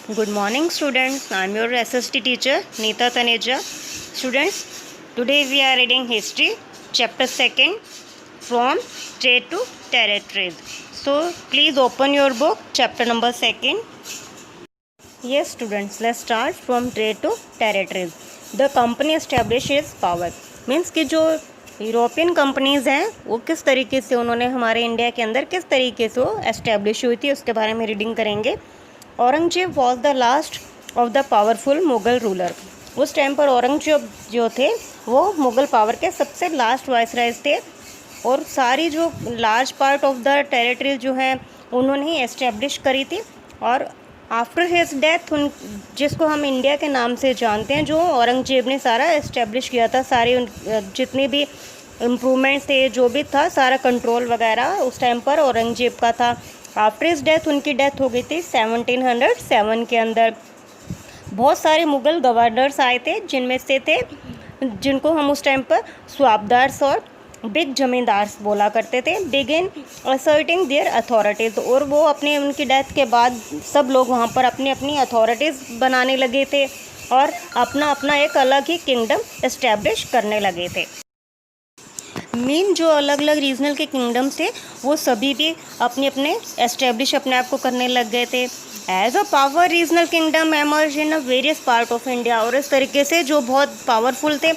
Good morning, students. I am your SST teacher, Neeta Taneja. Students, today we are reading history, chapter 2nd, from trade to territories. So, please open your book, chapter number 2nd. Yes, students, let's start from trade to territories. The company establishes power. Means कि जो European companies हैं वो किस तरीके से उन्होंने हमारे India के अंदर किस तरीके से वो एस्टेब्लिश हुई थी उसके बारे में रीडिंग करेंगे. Aurangzeb was the last of the powerful Mughal ruler. उस टाइम पर औरंगजेब जो थे वो मुग़ल पावर के सबसे लास्ट वाइसरायज थे और सारी जो large part of the territory जो है उन्होंने ही एस्टेब्लिश करी थी. और आफ्टर हिज डेथ उन जिसको हम इंडिया के नाम से जानते हैं, जो औरंगजेब ने सारा एस्टेब्लिश किया था, सारे जितने भी इम्प्रूवमेंट्स थे, जो भी था सारा कंट्रोल वगैरह उस टाइम पर औरंगजेब का था. आफ्टर हिज डेथ उनकी डेथ हो गई थी 1707 के अंदर. बहुत सारे मुग़ल गवर्नर्स आए थे जिनमें से थे जिनको हम उस टाइम पर स्वाबदार्स और बिग जमींदार्स बोला करते थे. Begin asserting their authorities. और वो अपने उनकी डेथ के बाद सब लोग वहाँ पर अपनी अपनी अथॉरिटीज़ बनाने लगे थे और अपना अपना एक अलग ही किंगडम इस्टेब्लिश करने लगे थे. जो अलग अलग रीजनल के किंगडम्स थे वो सभी भी अपने अपने एस्टेब्लिश अपने आप को करने लग गए थे. As a power regional kingdom emerge in a various part of India. और इस तरीके से जो बहुत पावरफुल थे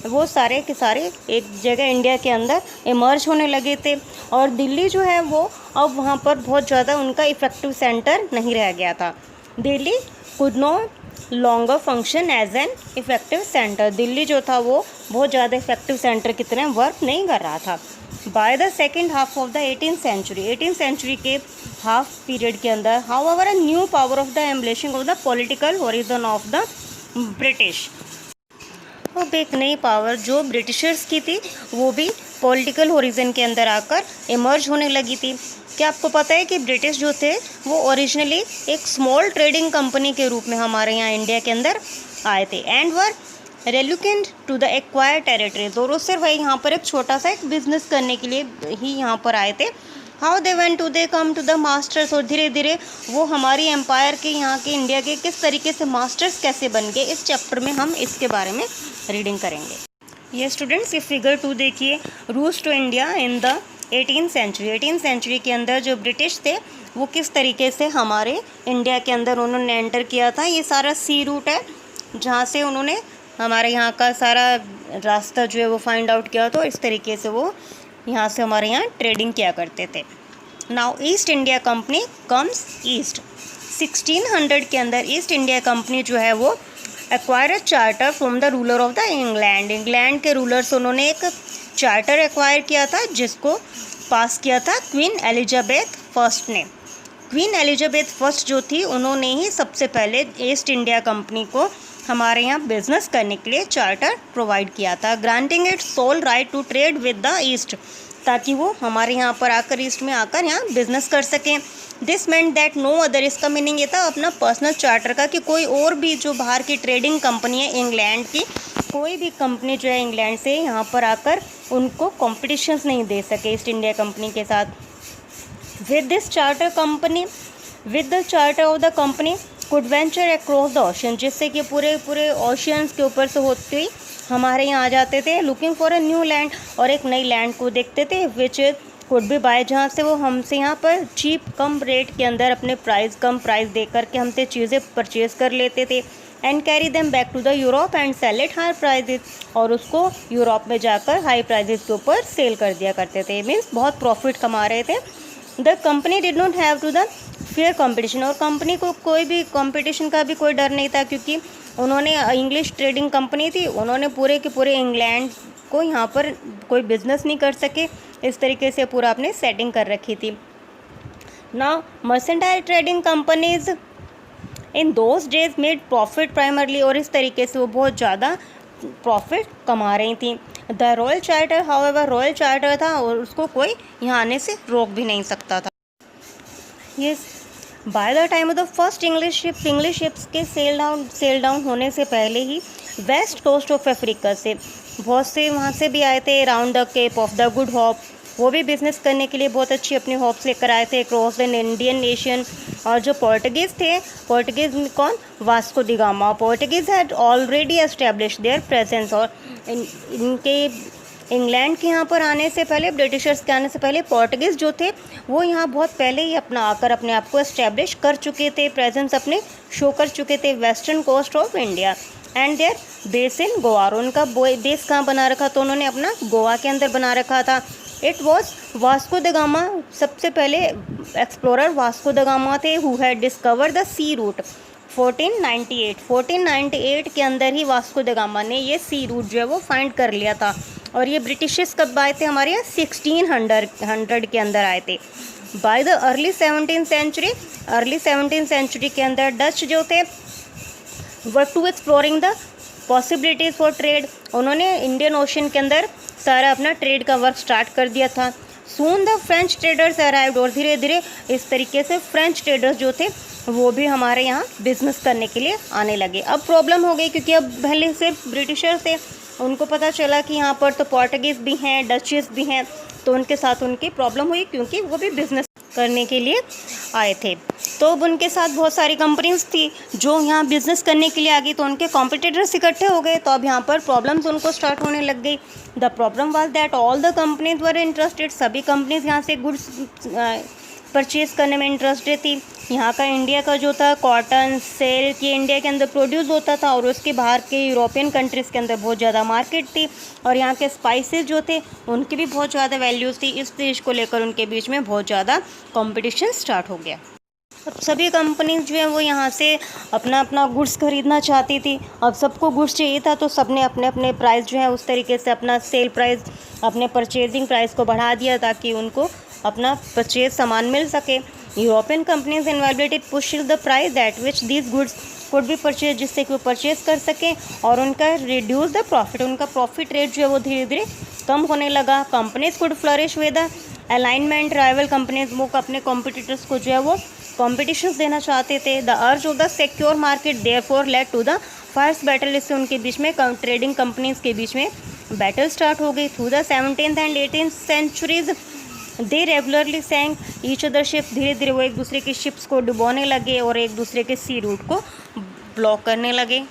वो सारे के सारे एक जगह इंडिया के अंदर इमर्ज होने लगे थे. और दिल्ली जो है वो अब वहाँ पर बहुत ज़्यादा उनका इफ़ेक्टिव सेंटर नहीं रह गया था. Delhi could no longer function as an effective centre. Delhi जो था वो बहुत ज़्यादा इफ़ेक्टिव सेंटर की तरह वर्क नहीं कर रहा था. By the second half of the 18th century के हाफ पीरियड के अंदर however a new power of the embellishing of the political horizon of the British. अब एक नई पावर जो ब्रिटिशर्स की थी वो भी पॉलिटिकल हॉरिजन के अंदर आकर इमर्ज होने लगी थी. क्या आपको पता है कि ब्रिटिश जो थे वो ओरिजिनली एक स्मॉल ट्रेडिंग कंपनी के रूप में हमारे यहाँ इंडिया के अंदर आए थे and were reluctant to the acquire territories. और उससे वही यहाँ पर एक छोटा सा एक बिजनेस करने के लिए ही यहाँ पर आए थे. How they went to they come to the masters. और धीरे धीरे वो हमारी एम्पायर के यहाँ के इंडिया के किस तरीके से मास्टर्स कैसे बन गए, इस चैप्टर में हम इसके बारे में रीडिंग करेंगे. ये स्टूडेंट्स ये फिगर 2 देखिए. Rules to India in the 18th century के अंदर जो ब्रिटिश थे वो किस तरीके से हमारे इंडिया के अंदर उन्होंने एंटर किया था. ये सारा सी रूट है जहाँ से उन्होंने हमारे यहाँ का सारा रास्ता जो है वो फाइंड आउट किया. तो इस तरीके से वो यहाँ से हमारे यहाँ ट्रेडिंग किया करते थे. Now East India company comes east. 1600 के अंदर ईस्ट इंडिया कंपनी जो है वो acquire charter from the ruler of the England. England के रूलर से उन्होंने एक चार्टर एक्वायर किया था जिसको पास किया था क्वीन एलिजाबेथ फर्स्ट ने. क्वीन एलिजाबेथ फर्स्ट जो थी उन्होंने ही सबसे पहले ईस्ट इंडिया कंपनी को हमारे यहाँ बिजनेस करने के लिए चार्टर प्रोवाइड किया था, granting it sole right to trade with the East, ताकि वो हमारे यहाँ पर आकर ईस्ट में आकर यहाँ बिजनेस कर सकें. This meant that no other. इसका मीनिंग ये था अपना पर्सनल चार्टर का कि कोई और भी जो बाहर की ट्रेडिंग कंपनी है इंग्लैंड की, कोई भी कंपनी जो है इंग्लैंड से यहाँ पर आकर उनको कॉम्पिटिशन्स नहीं दे सके ईस्ट इंडिया कंपनी के साथ. With this charter company with the charter of the company could venture across the ocean. जिससे कि पूरे पूरे ओशियंस के ऊपर से होते हुई हमारे यहाँ आ जाते थे, looking for a new land. और एक नई लैंड को देखते थे विच कुड भी बाय, जहाँ से वो हमसे यहाँ पर चीप कम रेट के अंदर अपने कम प्राइस दे करके हमसे चीज़ें परचेज़ कर लेते थे. And carry them back to the Europe and sell it high prices. और उसको यूरोप में जाकर हाई प्राइजेज के ऊपर सेल कर दिया करते थे. मीन्स बहुत प्रॉफिट कमा रहे थे. The company did not have to the fair competition. और कंपनी को कोई भी कंपटीशन का भी कोई डर नहीं था क्योंकि उन्होंने इंग्लिश ट्रेडिंग कंपनी थी, उन्होंने पूरे के पूरे इंग्लैंड को यहाँ पर कोई बिजनेस नहीं कर सके. इस तरीके से पूरा अपने सेटिंग कर रखी थी. Now mercantile trading companies in those days made profit primarily. और इस तरीके से वो बहुत ज़्यादा प्रॉफिट कमा रही थी. The royal charter however royal charter था और उसको कोई यहाँ आने से रोक भी नहीं सकता था. ये by the time of the first English ships के सेल डाउन होने से पहले ही वेस्ट कोस्ट ऑफ अफ्रीका से बहुत से वहाँ से भी आए थे. Round the Cape of the Good Hope वो भी बिज़नेस करने के लिए बहुत अच्छी अपनी होप्स लेकर आए थे अक्रॉस द इंडियन नेशन। और जो पोर्टुगीज़ थे, पोर्टुगीज़ में कौन, Vasco D gamma, Portuguese had already establish there presence. और इनके इंग्लैंड के यहाँ पर आने से पहले, ब्रिटिशर्स के आने से पहले पोर्टुगीज़ जो थे वो यहाँ बहुत पहले ही अपना आकर अपने आप को एस्टेब्लिश कर चुके थे, प्रेजेंस अपने शो कर चुके थे western coast of India and their base in Goa. और उनका बेस कहाँ बना रखा, तो उन्होंने अपना गोवा के अंदर बना रखा था। It was Vasco da Gama, सबसे पहले एक्सप्लोरर वास्को द गामा थे who had discover the sea route 1498 के अंदर ही वास्को द गामा ने ये सी रूट जो है वो फाइंड कर लिया था। और ये ब्रिटिशर्स कब आए थे हमारे यहाँ, 1600 के अंदर आए थे। By the early 17th century के अंदर डच जो थे were to exploring the possibilities for trade. उन्होंने इंडियन ओशन के अंदर सारा अपना ट्रेड का वर्क स्टार्ट कर दिया था। Soon the French traders arrived, और धीरे धीरे इस तरीके से फ्रेंच ट्रेडर्स जो थे वो भी हमारे यहाँ बिजनेस करने के लिए आने लगे। अब प्रॉब्लम हो गई क्योंकि अब पहले से ब्रिटिशर थे, उनको पता चला कि यहाँ पर तो पोर्टुगीज़ भी हैं, डचेस भी हैं, तो उनके साथ उनकी प्रॉब्लम हुई क्योंकि वो भी बिज़नेस करने के लिए आए थे। तो अब उनके साथ बहुत सारी कंपनीज थी जो यहाँ बिज़नेस करने के लिए आ गई, तो उनके कॉम्पिटिटर्स इकट्ठे हो गए। तो अब यहाँ पर प्रॉब्लम्स उनको स्टार्ट होने लग गई। The problem was that all the companies were interested, सभी कंपनीज यहाँ से गुड्स परचेज करने में इंटरेस्टेड थी। यहाँ का इंडिया का जो था कॉटन, सिल्क, ये इंडिया के अंदर प्रोड्यूस होता था और उसके बाहर के यूरोपियन कंट्रीज़ के अंदर बहुत ज़्यादा मार्केट थी। और यहाँ के स्पाइसेस जो थे उनकी भी बहुत ज़्यादा वैल्यूज़ थी। इस देश को लेकर उनके बीच में बहुत ज़्यादा कंपटीशन स्टार्ट हो गया। अब सभी कंपनीज जो है वो यहाँ से अपना अपना गुड्स खरीदना चाहती थी। अब सबको गुड्स चाहिए था, तो सबने अपने अपने प्राइस जो है उस तरीके से अपना सेल प्राइस, अपने परचेजिंग प्राइस को बढ़ा दिया ताकि उनको अपना परचेज सामान मिल सके। European companies inevitably push the price that which these goods could be purchase, जिससे कि वो परचेज कर सकें और उनका रिड्यूस द प्रॉफिट, उनका प्रॉफिट रेट जो है वो धीरे धीरे कम होने लगा। Companies could flourish with the alignment, rival companies वो अपने कॉम्पिटिटर्स को जो है वो कॉम्पिटिशन्स देना चाहते थे। The urge of the secure market therefore led to the first battle, इससे उनके बीच में ट्रेडिंग कंपनीज के बीच में बैटल स्टार्ट हो गई। Through the 17th and 18th centuries they regularly sank each other ship, धीरे धीरे वो एक दूसरे की शिप्स को डुबोने लगे और एक दूसरे के सी रूट को ब्लॉक करने लगे।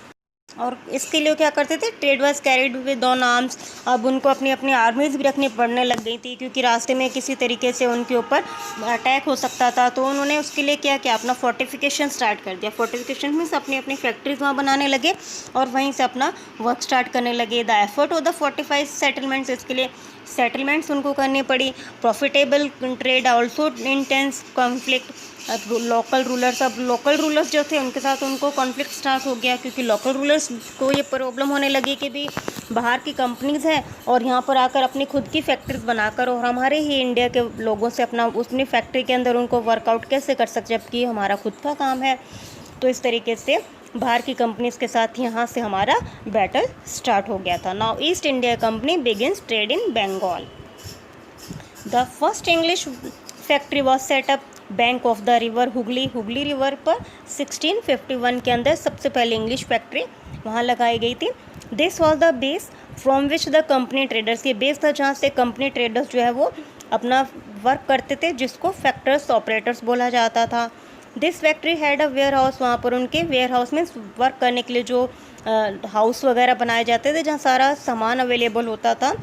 और इसके लिए क्या करते थे, trade was carried with on arms. अब उनको अपनी अपनी आर्मीज भी रखनी पड़ने लग गई थी क्योंकि रास्ते में किसी तरीके से उनके ऊपर अटैक हो सकता था। तो उन्होंने उसके लिए क्या किया, अपना फोर्टिफिकेशन स्टार्ट कर दिया। फोर्टिफिकेशन मीन्स अपनी अपनी फैक्ट्रीज वहाँ बनाने लगे और वहीं से अपना वर्क स्टार्ट करने लगे। The effort of the fortified settlements, इसके लिए सेटलमेंट्स उनको करनी पड़ी। Profitable trade also intense conflict, local rulers, अब लोकल रूलर्स जो थे उनके साथ उनको कॉन्फ्लिक्ट स्टार्ट हो गया क्योंकि लोकल रूलर्स को ये प्रॉब्लम होने लगी कि भी बाहर की कंपनीज़ हैं और यहाँ पर आकर अपनी खुद की फैक्ट्रीज बनाकर और हमारे ही इंडिया के लोगों से अपना उसने फैक्ट्री के अंदर उनको वर्कआउट कैसे कर सकते जबकि हमारा खुद का काम है। तो इस तरीके से बाहर की कंपनीज़ के साथ यहाँ से हमारा बैटल स्टार्ट हो गया था। Now East India Company begins trade in Bengal. The first English factory was set up bank of the river Hooghly, Hooghly river पर 1651 के अंदर सबसे पहले इंग्लिश फैक्ट्री वहाँ लगाई गई थी। This was the base from which the company traders, ये बेस था जहाँ से कंपनी ट्रेडर्स जो है वो अपना वर्क करते थे जिसको फैक्टर्स ऑपरेटर्स बोला जाता था। This factory had a warehouse, वहाँ पर उनके वेयर हाउस में वर्क करने के लिए जो हाउस वगैरह बनाए जाते थे जहाँ सारा सामान अवेलेबल होता था।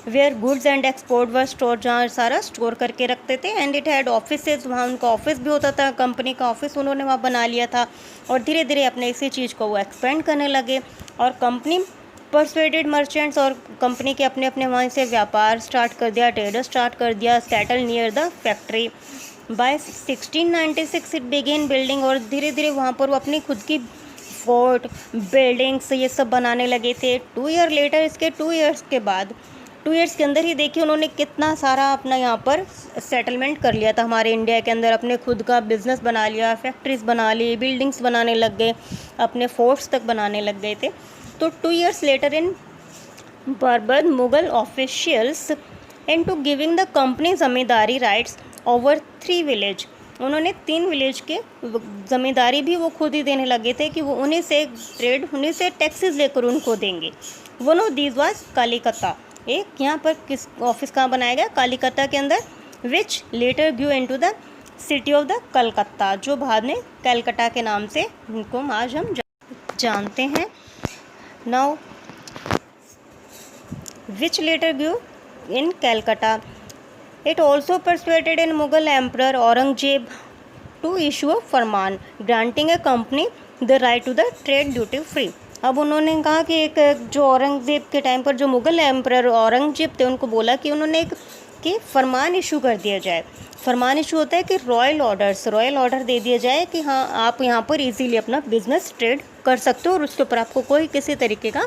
Where goods and export were store, जहाँ सारा स्टोर करके रखते थे। एंड इट हैड ऑफिसेज, वहाँ उनका ऑफिस भी होता था, कंपनी का ऑफिस उन्होंने वहाँ बना लिया था और धीरे धीरे अपने इसी चीज़ को वो एक्सपेंड करने लगे। और कंपनी परसुएडेड मर्चेंट्स, और कंपनी के अपने अपने वहाँ से व्यापार स्टार्ट कर दिया, ट्रेडर स्टार्ट कर दिया, settle near the factory. By 1696 it began building, और धीरे धीरे वहाँ पर वो अपनी खुद की फोर्ट, बिल्डिंग्स ये सब बनाने लगे थे। 2 ईयर लेटर, इसके 2 ईयर्स के बाद, 2 ईयर्स के अंदर ही देखिए उन्होंने कितना सारा अपना यहाँ पर सेटलमेंट कर लिया था हमारे इंडिया के अंदर, अपने खुद का बिजनेस बना लिया, फैक्ट्रीज बना ली, बिल्डिंग्स बनाने लग गए, अपने फोर्ट्स तक बनाने लग गए थे। तो 2 ईयर्स लेटर इन बर्बर Mughal officials into giving the company zamindari rights over 3 village, उन्होंने 3 विलेज के ज़मींदारी भी वो खुद ही देने लगे थे कि वो उन्हीं से ट्रेड, उन्हीं से टैक्सेस लेकर उनको देंगे। One of these was Kolkata, एक यहाँ पर किस ऑफिस कहाँ बनाया गया, कलिकता के अंदर, which later grew into the city of the Calcutta, जो बाद में कलकत्ता के नाम से इनको आज हम जानते हैं। Now which later grew in Calcutta, it also persuaded in Mughal emperor Aurangzeb to issue a farman granting a company the right to the trade duty free. अब उन्होंने कहा कि एक जो औरंगजेब के टाइम पर जो मुगल एम्परर औरंगजेब थे, उनको बोला कि उन्होंने एक कि फरमान इशू कर दिया जाए। फरमान इशू होता है कि रॉयल ऑर्डर दे दिया जाए कि हाँ आप यहाँ पर इजीली अपना बिजनेस ट्रेड कर सकते हो और उसके ऊपर आपको कोई किसी तरीके का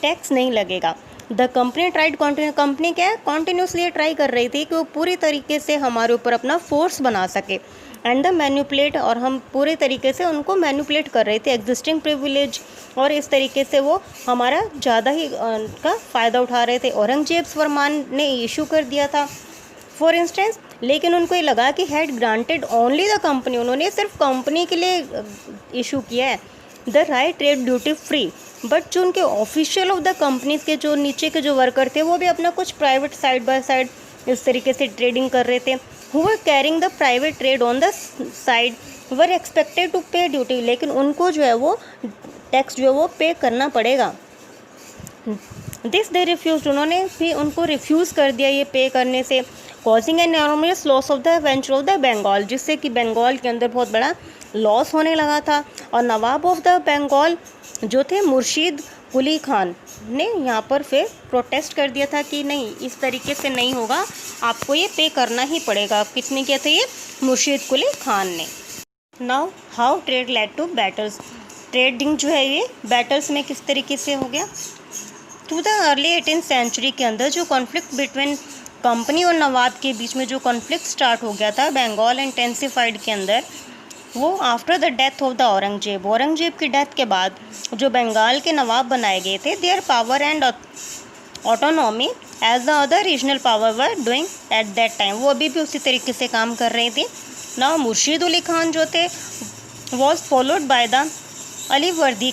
टैक्स नहीं लगेगा। द कंपनी ट्राइड कंपनी क्या है, कॉन्टीन्यूसली ट्राई कर रही थी कि वो पूरी तरीके से हमारे ऊपर अपना फोर्स बना सके एंड द मैन्युपुलेट, और हम पूरे तरीके से उनको मैन्युपुलेट कर रहे थे एग्जिस्टिंग प्रिविलेज, और इस तरीके से वो हमारा ज़्यादा ही का फ़ायदा उठा रहे थे। औरंगजेब फरमान ने इशू कर दिया था फॉर इंस्टेंस, लेकिन उनको ये लगा कि had granted only the company, उन्होंने सिर्फ कंपनी के लिए इशू किया है the right trade duty free, but जो उनके ऑफिशियल ऑफ द कंपनीज के जो नीचे के जो वर्कर थे वो भी अपना कुछ प्राइवेट साइड बाय साइड इस तरीके से ट्रेडिंग कर रहे थे। Who were carrying the private trade on the side were expected to pay duty, लेकिन उनको जो है वो टैक्स जो है वो पे करना पड़ेगा। दिस दे रिफ्यूज, उन्होंने भी उनको रिफ्यूज़ कर दिया ये पे करने से, causing an enormous loss of the venture of the Bengal, जिससे कि बंगाल के अंदर बहुत बड़ा लॉस होने लगा था। और नवाब ऑफ द बंगाल जो थे मुर्शीद कुली खान ने यहाँ पर फिर प्रोटेस्ट कर दिया था कि नहीं इस तरीके से नहीं होगा, आपको ये पे करना ही पड़ेगा। किसने किया था ये, मुर्शीद कुली खान ने। Now how trade led to battles, trading जो है ये बैटल्स में किस तरीके से हो गया। To the early 18th century के अंदर जो कॉन्फ्लिक्ट बिटवीन कंपनी और नवाब के बीच में जो कॉन्फ्लिक्ट स्टार्ट हो गया था बंगाल इंटेंसिफाइड के अंदर, वो after the death of the Aurangzeb की डेथ के बाद जो बंगाल के नवाब बनाए गए थे, their power and autonomy as the other regional power were doing at that time, वो अभी भी उसी तरीके से काम कर रहे थे। ना मुर्शीद अली खान जो थे was followed by the Alivardi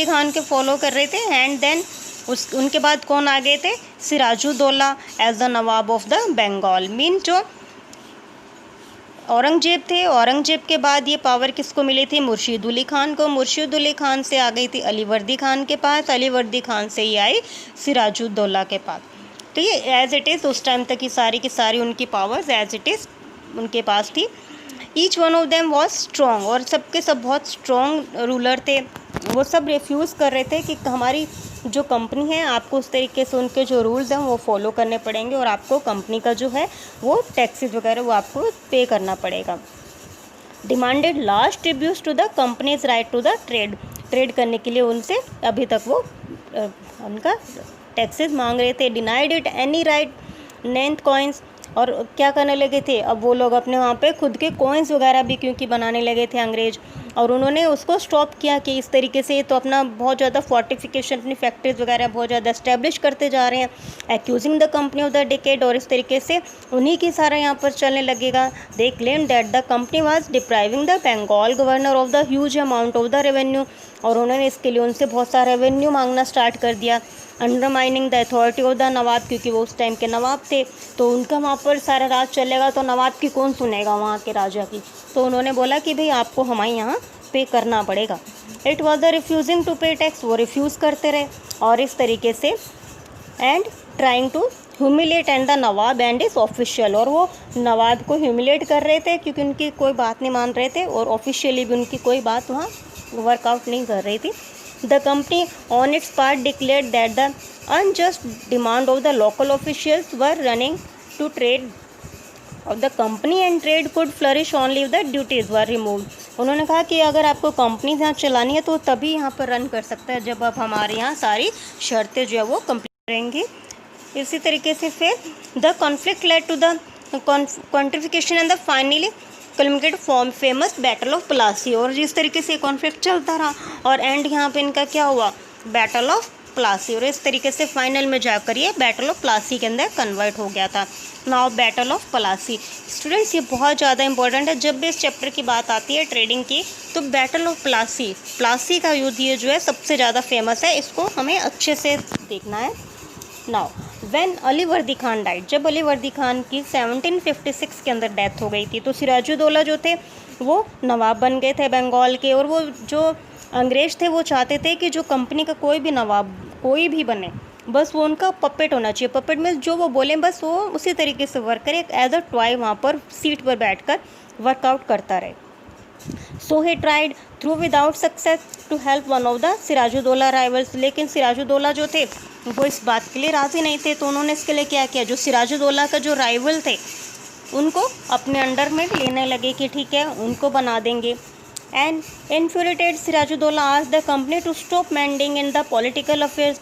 Khan के फॉलो कर रहे थे, एंड देन उनके बाद कौन आ गए थे, Sirajuddaulah as the nawab of the Bengal. Mean जो औरंगजेब थे, औरंगजेब के बाद ये पावर किसको मिली थी, मुर्शीद अली खान को। मुर्शीद अली खान से आ गई थी अलीवर्दी खान के पास, अलीवर्दी खान से ही आई सिराजुद्दौला के पास। तो ये एज इट इज़ उस टाइम तक की सारी उनकी पावर्स एज इट इज़ उनके पास थी। Each one of them was strong, और सबके सब बहुत स्ट्रॉन्ग रूलर थे। वो सब रिफ्यूज़ कर रहे थे कि हमारी जो कंपनी है आपको उस तरीके से उनके जो रूल्स हैं वो फॉलो करने पड़ेंगे और आपको कंपनी का जो है वो टैक्सेस वगैरह वो आपको पे करना पड़ेगा। Demanded large tributes to the company's right to the trade करने के लिए उनसे अभी तक वो उनका टैक्सेस मांग रहे थे। डिनाइड इट एनी राइट नेंथ कॉइन्स, और क्या करने लगे थे, अब वो लोग अपने वहाँ पे खुद के कॉइन्स वगैरह भी क्योंकि बनाने लगे थे अंग्रेज, और उन्होंने उसको स्टॉप किया कि इस तरीके से तो अपना बहुत ज़्यादा फोर्टिफिकेशन अपनी फैक्ट्रीज वगैरह बहुत ज़्यादा इस्टेब्लिश करते जा रहे हैं, accusing the company of the decade, और इस तरीके से उन्हीं की सारा यहाँ पर चलने लगेगा। They claim that the company was depriving the Bengal governor of the huge amount of the revenue, और उन्होंने इसके लिए उनसे बहुत सारा रेवेन्यू मांगना स्टार्ट कर दिया। Undermining the authority of the Nawab, क्योंकि वो उस टाइम के नवाब थे तो उनका वहाँ पर सारा राज चलेगा, तो नवाब की कौन सुनेगा वहाँ के राजा की, तो उन्होंने बोला कि भाई आपको हमारे यहाँ पे करना पड़ेगा। It was the refusing to pay tax, वो रिफ्यूज़ करते रहे और इस तरीके से and trying to humiliate and the nawab and his official, और वो नवाब को ह्यूमिलेट कर रहे थे क्योंकि उनकी कोई बात नहीं मान रहे थे और ऑफिशियली भी उनकी कोई बात वहाँ वर्कआउट नहीं कर रही थी। The company on its part declared that the unjust demand of the local officials were running to trade of the company and trade could flourish only if the duties were removed। उन्होंने कहा कि अगर आपको company यहाँ चलानी है तो तभी यहाँ पर रन कर सकता है जब आप हमारे यहाँ सारी शर्तें जो है वो कंप्लीट करेंगी। इसी तरीके से फिर the conflict led to the quantification and the finally culminated form famous battle of Plassey, और जिस तरीके से कॉन्फ्लिक्ट चलता रहा और एंड यहाँ पे इनका क्या हुआ, बैटल ऑफ प्लासी, और इस तरीके से फाइनल में जाकर ये बैटल ऑफ प्लासी के अंदर कन्वर्ट हो गया था। Now battle of Plassey students, ये बहुत ज़्यादा इंपॉर्टेंट है। जब भी इस चैप्टर की बात आती है ट्रेडिंग की तो बैटल ऑफ प्लासी का युद्ध ये जो है सबसे ज़्यादा फेमस है, इसको हमें अच्छे से देखना है। नाउ व्हेन अली वर्दी खान डाइड, जब अली वर्दी खान की 1756 के अंदर डेथ हो गई थी, तो सिराजुद्दौला जो थे वो नवाब बन गए थे बंगाल के। और वो जो अंग्रेज़ थे वो चाहते थे कि जो कंपनी का कोई भी नवाब कोई भी बने, बस वो उनका पपेट होना चाहिए। पपेट में जो वो बोले बस वो उसी तरीके से वर्क करे, एज अ टॉय वहाँ पर सीट पर बैठकर वर्कआउट करता रहे। So he tried through without success to help one of the Sirajuddaula rivals. लेकिन सिराजुद्दौला जो थे वो इस बात के लिए राज़ी नहीं थे, तो उन्होंने इसके लिए क्या किया, जो सिराजुद्दौला का जो राइवल थे उनको अपने अंडर में लेने लगे कि ठीक है उनको बना देंगे। And infuriated Sirajuddaula asked the company to stop meddling in the political affairs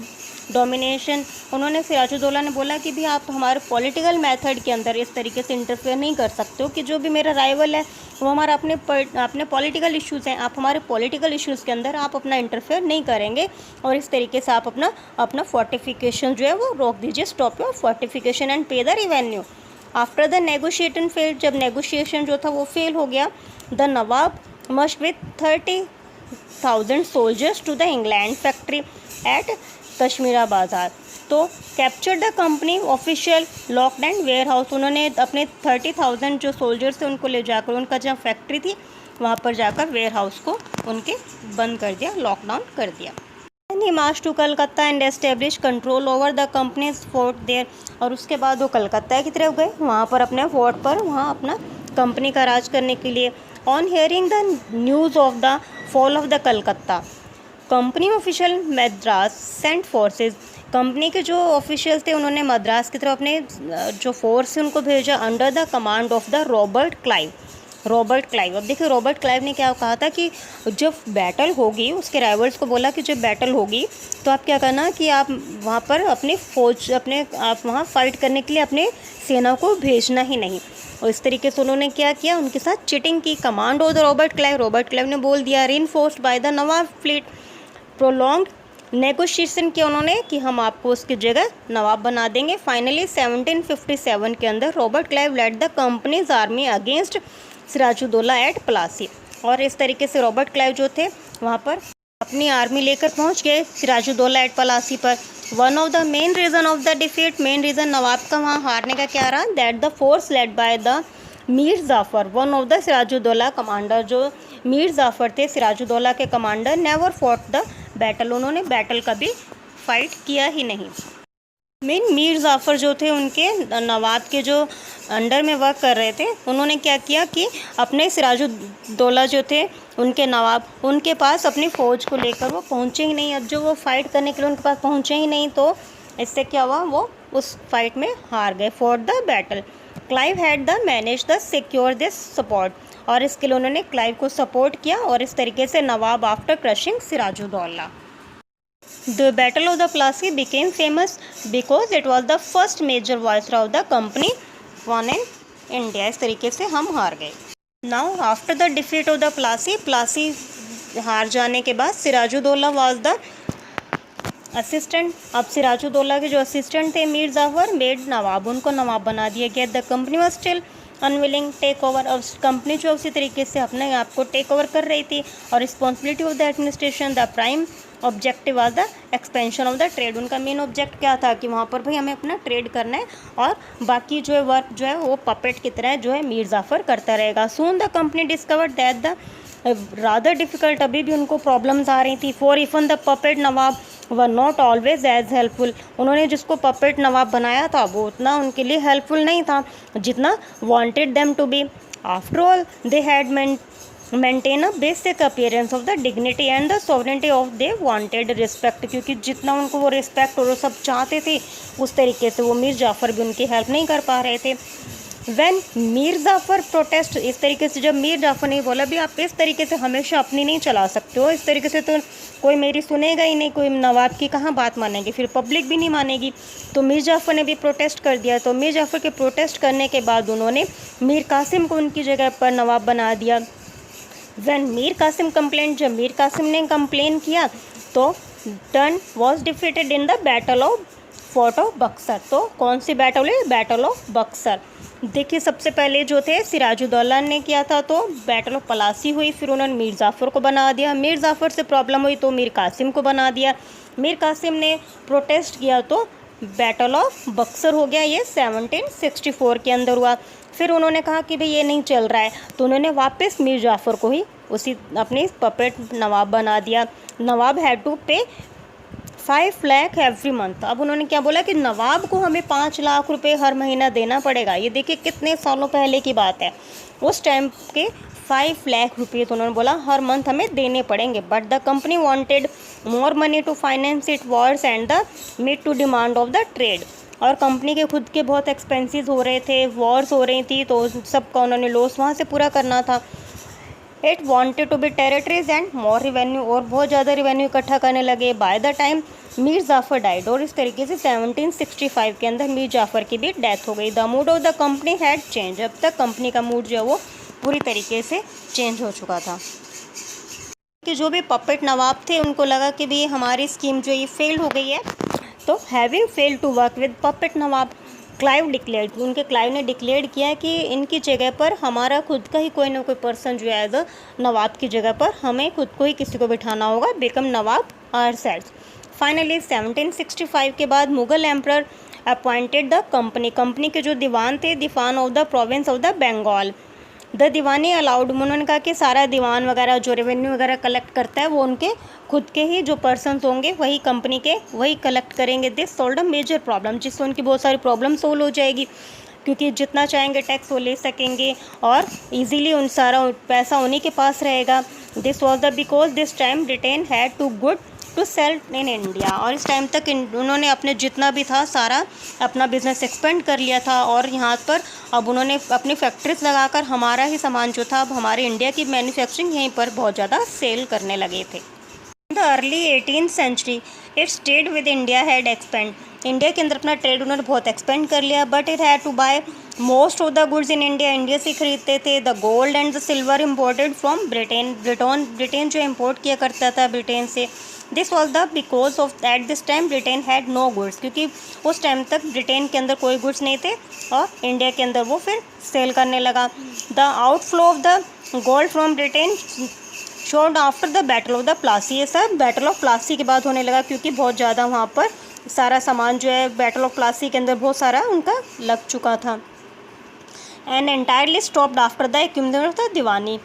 domination. उन्होंने सिराजुद्दौला ने बोला कि भी आप हमारे पॉलिटिकल मेथड के अंदर इस तरीके से इंटरफेयर नहीं कर सकते हो कि जो भी मेरा राइवल है वो हमारा अपने पॉलिटिकल इश्यूज़ हैं, आप हमारे पॉलिटिकल इश्यूज़ के अंदर आप अपना इंटरफेयर नहीं करेंगे और इस तरीके से आप अपना फोर्टिफिकेशन जो है वो रोक दीजिए, stop your fortification and pay the revenue. After the negotiation fail, जब नेगोशिएशन जो था वो फेल हो गया, the nawab must with 30,000 soldiers to the England factory at Kasimbazar. तो capture the company official locked and warehouse, उन्होंने अपने 30,000 जो सोल्जर्स थे उनको ले जाकर उनका जहाँ फैक्ट्री थी वहाँ पर जाकर वेयर हाउस को उनके बंद कर दिया, लॉकडाउन कर दिया। He march to Calcutta and establish control over the company's fort there. और उसके बाद वो कलकत्ता की तरफ गए, वहाँ पर अपने फोर्ट पर वहाँ अपना कंपनी का राज करने के लिए। On hearing the news of the fall of the Calcutta, company official Madras sent forces, company के जो ऑफिशियल थे उन्होंने मद्रास की तरफ अपने जो फोर्स है उनको भेजा under the command of the Robert Clive. अब देखिए रॉबर्ट क्लाइव ने क्या कहा था कि जब बैटल होगी, उसके राइवल्स को बोला कि जब बैटल होगी तो आप क्या करना कि आप वहाँ पर अपनी फौज आप वहाँ फाइट करने के लिए अपने सेना को भेजना ही नहीं। और इस तरीके से उन्होंने क्या किया, उनके साथ चिटिंग की। Command of the Robert Clive ने बोल दिया reinforced by the Nawab fleet, prolonged negotiation किया उन्होंने कि हम आपको उसकी जगह नवाब बना देंगे। फाइनली 1757 के अंदर Robert Clive led the company's army against Sirajuddaulah at Plassey. और इस तरीके से रॉबर्ट क्लाइव जो थे वहाँ पर अपनी आर्मी लेकर पहुँच गए सिराजुद्दौला एट प्लासी पर। One of the main reason of the defeat, main reason नवाब का वहाँ हारने का क्या रहा, that the force led by the Mir Jafar, one of the Sirajuddaula commander, जो मीर जाफ़र थे सिराजुद्दौला के commander, never fought the battle, उन्होंने बैटल कभी फाइट किया ही नहीं। मीर जाफ़र जो थे उनके नवाब के जो अंडर में वर्क कर रहे थे, उन्होंने क्या किया कि अपने सिराजुद्दौला जो थे उनके नवाब, उनके पास अपनी फ़ौज को लेकर वो पहुँचे ही नहीं। अब जो वो फाइट करने के लिए उनके पास पहुँचे ही नहीं तो इससे क्या हुआ, वो उस फाइट में हार गए। For the battle Clive had the manage the secure this support, और इसके लिए उन्होंने क्लाइव को सपोर्ट किया और इस तरीके से Nawab after crushing Sirajuddaula. The battle of the Plassey became famous because it was the first major viceroy of the company one in India. इस तरीके से हम हार गए। Now after the defeat of the Plassey हार जाने के बाद सिराजुद्दौला वॉज द असिस्टेंट। अब सिराजुद्दौला के जो असिस्टेंट थे मीर जाफ़र मेड नवाब, उनको नवाब बना दिया गया। The company was still unwilling take over, अब कंपनी जो उसी तरीके से अपने आप को टेक ओवर कर रही थी। और responsibility of the administration, the prime objective was the expansion of the trade, उनका मेन ऑब्जेक्ट क्या था कि वहाँ पर भाई हमें अपना ट्रेड करना है और बाकी जो है वर्क जो है वो पपेट की तरह जो है मीर जाफ़र करता रहेगा। Soon the company discovered that the rather difficult, अभी भी उनको प्रॉब्लम्स आ रही थी। For even the puppet nawab were not always as helpful, उन्होंने जिसको पपेट नवाब बनाया था वो उतना उनके लिए हेल्पफुल नहीं था जितना wanted them to be. After all they had maintain a basic appearance of the dignity and the sovereignty of they wanted respect, क्योंकि जितना उनको वो रिस्पेक्ट और वो सब चाहते थे उस तरीके से वो मीर जाफ़र भी उनकी हेल्प नहीं कर पा रहे थे। व्हेन मीर जाफ़र प्रोटेस्ट, इस तरीके से जब मीर जाफ़र ने बोला भी आप इस तरीके से हमेशा अपनी नहीं चला सकते हो, इस तरीके से तो कोई मेरी सुनेगा ही नहीं, कोई नवाब की कहाँ बात मानेगी, फिर पब्लिक भी नहीं मानेगी। तो मीर जाफ़र ने भी प्रोटेस्ट कर दिया। तो मीर जाफ़र के प्रोटेस्ट करने के बाद उन्होंने मीर कासिम को उनकी जगह पर नवाब बना दिया। व्हेन मीर कासिम कंप्लेन, जब मीर कासिम ने कंप्लेन किया तो turn was defeated in the battle of fort of Buxar. तो कौन सी बैटल है, बैटल ऑफ बक्सर। देखिए सबसे पहले जो थे सिराजुद्दौला ने किया था तो बैटल ऑफ प्लासी हुई, फिर उन्होंने मीर जाफ़र को बना दिया। मीर जाफ़र से प्रॉब्लम हुई तो मीर कासिम को बना दिया। मीर कासिम ने प्रोटेस्ट किया तो बैटल ऑफ बक्सर हो गया, ये 1764 के अंदर हुआ। फिर उन्होंने कहा कि भाई ये नहीं चल रहा है, तो उन्होंने वापस मीर जाफ़र को ही उसी अपनी पपेट नवाब बना दिया। नवाब हैड टू पे 5 लाख एवरी मंथ। अब उन्होंने क्या बोला कि नवाब को हमें 5 लाख रुपए हर महीना देना पड़ेगा। ये देखिए कितने सालों पहले की बात है। उस टाइम के 5 लाख रुपये तो उन्होंने बोला हर मंथ हमें देने पड़ेंगे। But the company wanted more money to finance it wars and the meet to demand of the trade. और कंपनी के खुद के बहुत एक्सपेंसेस हो रहे थे, वॉर्स हो रही थी, तो सबका उन्होंने लॉस वहाँ से पूरा करना था। It wanted to be territories and more revenue, और बहुत ज़्यादा रिवेन्यू इकट्ठा करने लगे। By the time Mir Jafar died, और इस तरीके से 1765 के अंदर मीर जाफ़र की भी डेथ हो गई। The mood off the company had change. अब तक कंपनी का मूड जो है वो पूरी तरीके से चेंज हो चुका था कि जो भी पपेट नवाब थे उनको लगा कि भाई हमारी स्कीम जो ये फेल हो गई है। तो having failed to work with puppet nawab, Clive declared, उनके क्लाइव ने डिक्लेयर किया कि इनकी जगह पर हमारा खुद का ही कोई ना कोई पर्सन जो है एज अ नवाब की जगह पर हमें खुद को ही किसी को बिठाना होगा, बिकम नवाब आवरसेल्व्स। फाइनली 1765 के बाद Mughal emperor appointed the company के जो दीवान थे, Diwan of the province of the Bengal, the Diwani allowed. उन्होंने कहा कि सारा दीवान वगैरह जो रेवेन्यू वगैरह कलेक्ट करता है वो उनके खुद के ही जो पर्सन्स होंगे वही कंपनी के वही कलेक्ट करेंगे। This solve a major problem, जिससे उनकी बहुत सारी प्रॉब्लम सोल्व हो जाएगी, क्योंकि जितना चाहेंगे टैक्स वो ले सकेंगे और इजीली उन सारा पैसा उन्हीं के पास रहेगा। This was the because this time Britain had to good to sell in India. और इस टाइम तक उन्होंने अपने जितना भी था सारा अपना बिजनेस एक्सपेंड कर लिया था, और यहाँ पर अब उन्होंने अपनी फैक्ट्रीज लगाकर हमारा ही सामान जो था, अब हमारे इंडिया की मैन्युफैक्चरिंग यहीं पर बहुत ज़्यादा सेल करने लगे थे। The early 18th century its trade with India had expand. India के अंदर अपना ट्रेड उन्होंने बहुत एक्सपेंड कर लिया। But it had to buy most of the goods in India, India से खरीदते थे। The gold and the silver imported from Britain जो इम्पोर्ट किया करता था ब्रिटेन से। This was the because of at this time Britain had no goods, क्योंकि उस टाइम तक ब्रिटेन के अंदर कोई गुड्स नहीं थे और इंडिया के अंदर वो फिर सेल करने लगा। The outflow of the gold from Britain showed after the battle of the Plassey. ये सब बैटल ऑफ प्लासी के बाद होने लगा, क्योंकि बहुत ज़्यादा वहाँ पर सारा सामान जो है बैटल ऑफ प्लासी के अंदर बहुत सारा उनका लग चुका था। And entirely stopped after the accumulation of the Deewani.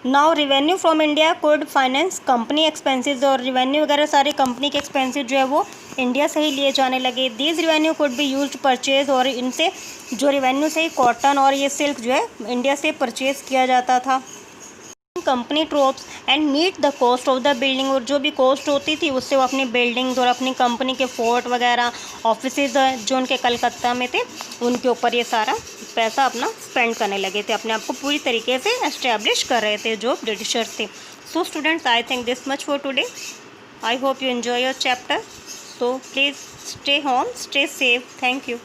Now revenue from India code finance company expenses, और रिवेन्यू वगैरह सारे कंपनी के एक्सपेंसेस जो है वो इंडिया से ही लिए जाने लगे। These revenue code be used purchase, और इनसे जो रिवेन्यू से ही कॉटन और ये सिल्क जो है इंडिया से परचेज किया जाता था। Company troops and meet the cost of the building, और जो भी कॉस्ट होती थी उससे वो अपनी बिल्डिंग्स और अपनी कंपनी के फोर्ट वगैरह ऑफिसेज जो उनके कलकत्ता में थे उनके ऊपर ये सारा पैसा अपना स्पेंड करने लगे थे, अपने आप को पूरी तरीके से एस्टेब्लिश कर रहे थे जो ब्रिटिशर्स थे। So students, I think this much for today. I hope you enjoy your chapter. So please stay home, stay safe. Thank you.